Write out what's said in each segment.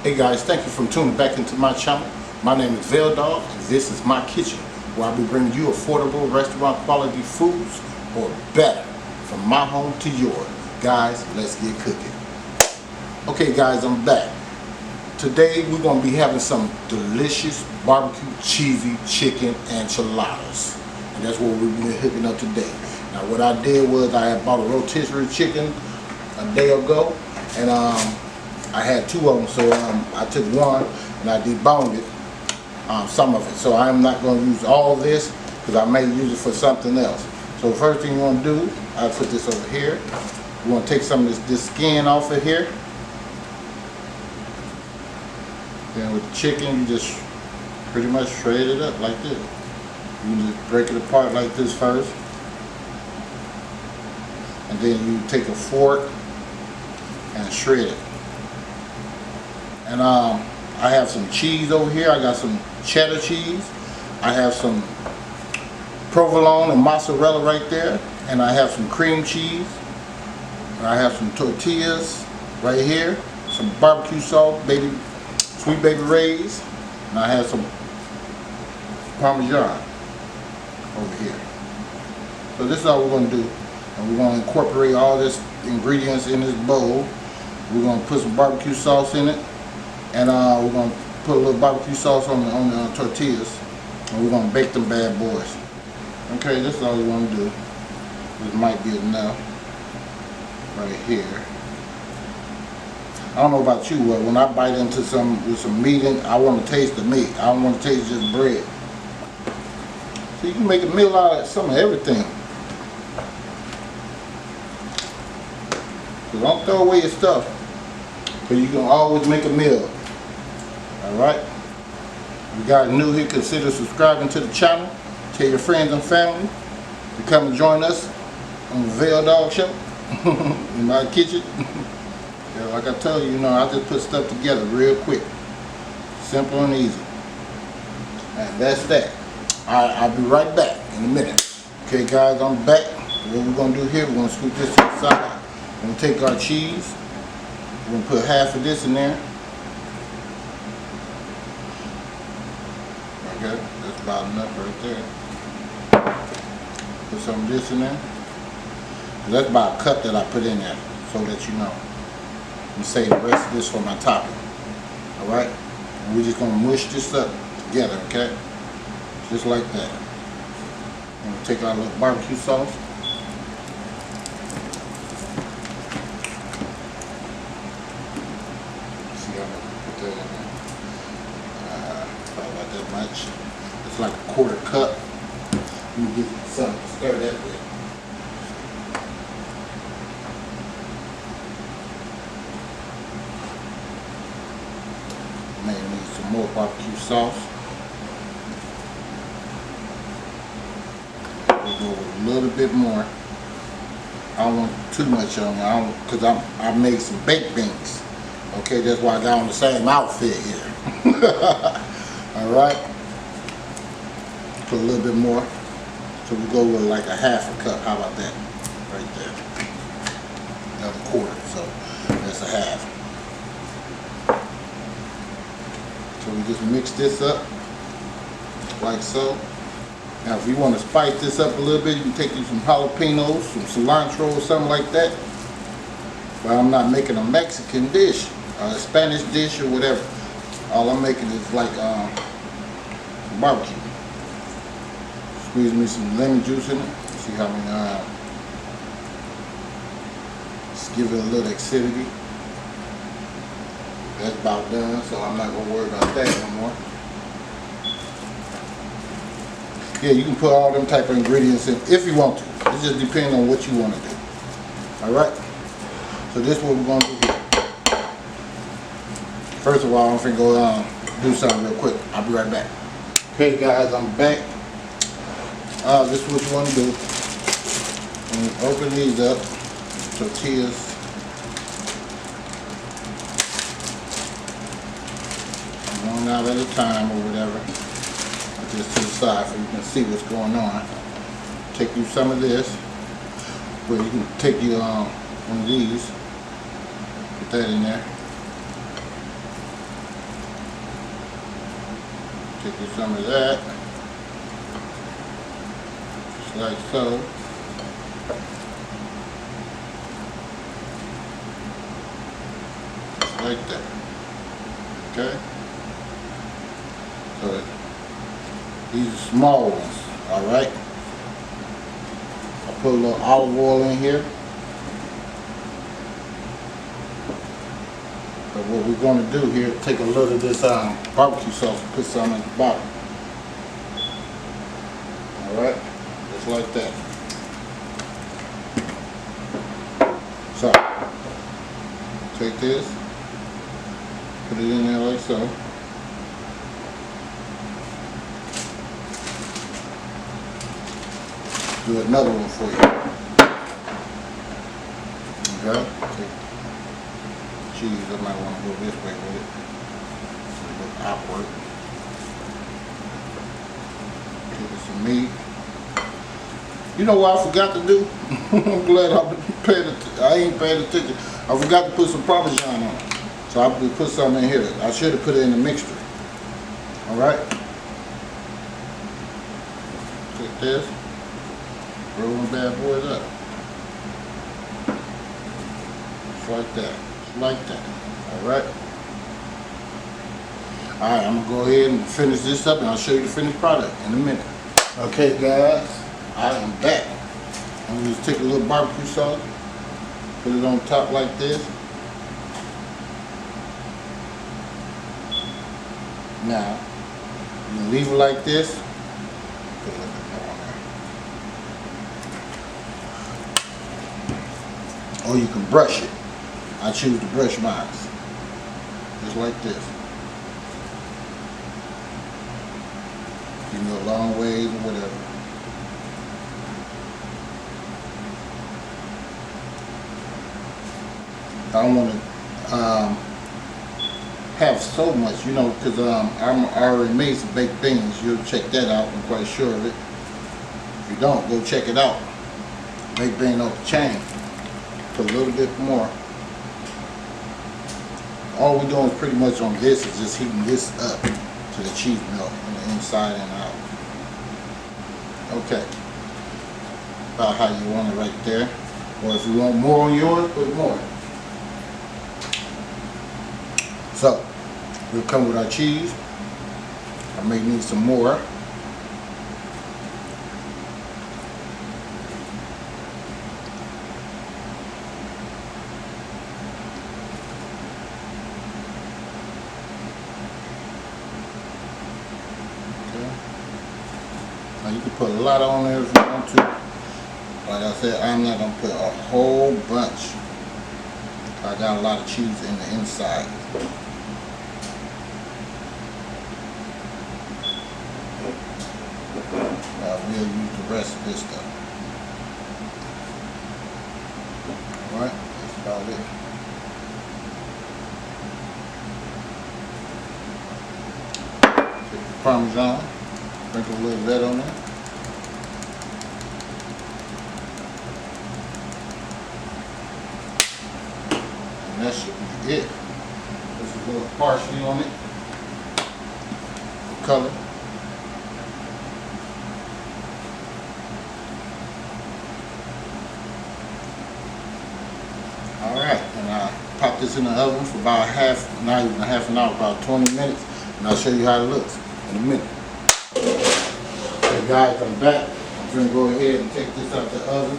Hey guys, thank you for tuning back into my channel. My name is Dog, and this is my kitchen, where I'll be bringing you affordable restaurant quality foods, or better, from my home to yours. Guys, let's get cooking. Okay guys, I'm back. Today we're going to be having some delicious barbecue cheesy chicken enchiladas. And that's what we've been hooking up today. Now what I did was I had bought a rotisserie chicken a day ago, and I had two of them, so I took one and I deboned it, some of it. So I'm not going to use all this because I may use it for something else. So first thing you want to do, I'll put this over here. You want to take some of this skin off of here. Then with the chicken, you just pretty much shred it up like this. You can just break it apart like this first. And then you take a fork and shred it. And I have some cheese over here. I got some cheddar cheese. I have some provolone and mozzarella right there. And I have some cream cheese. And I have some tortillas right here. Some barbecue sauce, sweet baby rays. And I have some Parmesan over here. So this is all we're going to do. And we're going to incorporate all this ingredients in this bowl. We're going to put some barbecue sauce in it. And we're going to put a little barbecue sauce on the tortillas. And we're going to bake them bad boys. Okay, this is all we want to do. This might be enough right here. I don't know about you, but when I bite into with some meat in, I want to taste the meat. I don't want to taste just bread. So you can make a meal out of some of everything. So don't throw away your stuff, but you can always make a meal. Alright? If you guys new here, consider subscribing to the channel. Tell your friends and family to come and join us on the Dog Show in my kitchen. Yeah, like I told you, I just put stuff together real quick. Simple and easy. And that's that. I'll be right back in a minute. Okay guys, I'm back. What we're going to do here, we're going to scoop this to the side. We're going to take our cheese. We're going to put half of this in there. Okay, that's about enough right there. Put some of this in there. That's about a cup that I put in there, so that you know. And save the rest of this for my topping. Alright? And we're just going to mush this up together, okay? Just like that. And we'll take our little barbecue sauce. Much. It's like a quarter cup. You get something to stir that with. May need some more barbecue sauce. We'll go with a little bit more. I don't want too much on there because I made some baked beans. Okay, that's why I got on the same outfit here. Alright, put a little bit more, so we go with like a half a cup. How about that? Right there. Another quarter, so that's a half. So we just mix this up, like so. Now if you want to spice this up a little bit, you can take you some jalapenos, some cilantro or something like that. But I'm not making a Mexican dish, or a Spanish dish or whatever. All I'm making is like barbecue. Squeeze me some lemon juice in it. See how many, just give it a little acidity. That's about done, so I'm not gonna worry about that no more. Yeah, you can put all them type of ingredients in if you want to. It just depends on what you want to do. Alright? So this is what we're gonna do here. First of all, I'm finna go do something real quick. I'll be right back. Okay guys, I'm back. This is what you want to do. And open these up. Tortillas. One out at a time or whatever. Just to the side so you can see what's going on. Take you some of this. Where you can take you one of these. Put that in there. Take some of that, just like so. Just like that. Okay? So these are small ones, alright? I'll put a little olive oil in here. But what we're going to do here, take a little of this barbecue sauce and put some at the bottom. Alright? Just like that. So, take this, put it in there like so. Do another one for you. Okay? Take cheese, I might want to go this way with it. It's a little awkward. Give it some meat. You know what I forgot to do? I'm glad I ain't paying attention. I forgot to put some Parmesan on it. So I put some in here. I should have put it in the mixture. Alright? Take this. Roll them bad boys up. Just like that. Just like that. Alright? Alright, I'm going to go ahead and finish this up and I'll show you the finished product in a minute. Okay guys, I am back. I'm going to just take a little barbecue sauce, put it on top like this. Now, you can leave it like this. Put a little bit more on there. Or you can brush it. I choose to brush mine. Just like this. Give me a long ways or whatever. I don't want to have so much, you know, because I already made some baked beans. You'll check that out. I'm quite sure of it. If you don't, go check it out. Baked bean off the chain. Put a little bit more. All we're doing pretty much on this is just heating this up to the cheese melt on the inside and out. Okay. About how you want it right there. Or if you want more on yours, put more. So, we'll come with our cheese. I may need some more. Okay. Now you can put a lot on there if you want to. Like I said, I'm not going to put a whole bunch. I got a lot of cheese in the inside. We'll use the rest of this stuff. Alright, that's about it. Take the Parmesan, sprinkle a little of that on there. And that should be it. There's a little parsley on it. Color. Alright, and I pop this in the oven for about not even half an hour, about 20 minutes, and I'll show you how it looks in a minute. Okay guys, I'm back. I'm going to go ahead and take this out the oven.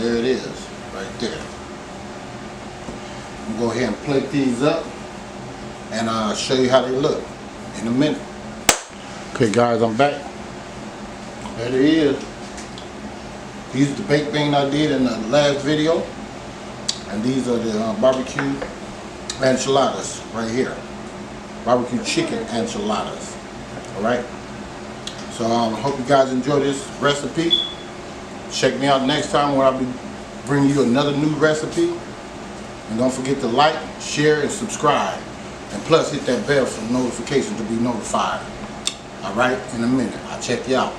There it is, right there. I'm going to go ahead and plate these up, and I'll show you how they look in a minute. Okay guys, I'm back. There it is. These are the baked bean I did in the last video, and these are the barbecue enchiladas right here. Barbecue chicken enchiladas. Alright? So I hope you guys enjoy this recipe. Check me out next time when I'll be bringing you another new recipe. And don't forget to like, share, and subscribe. And plus hit that bell for notifications to be notified. Alright? In a minute. I'll check you out.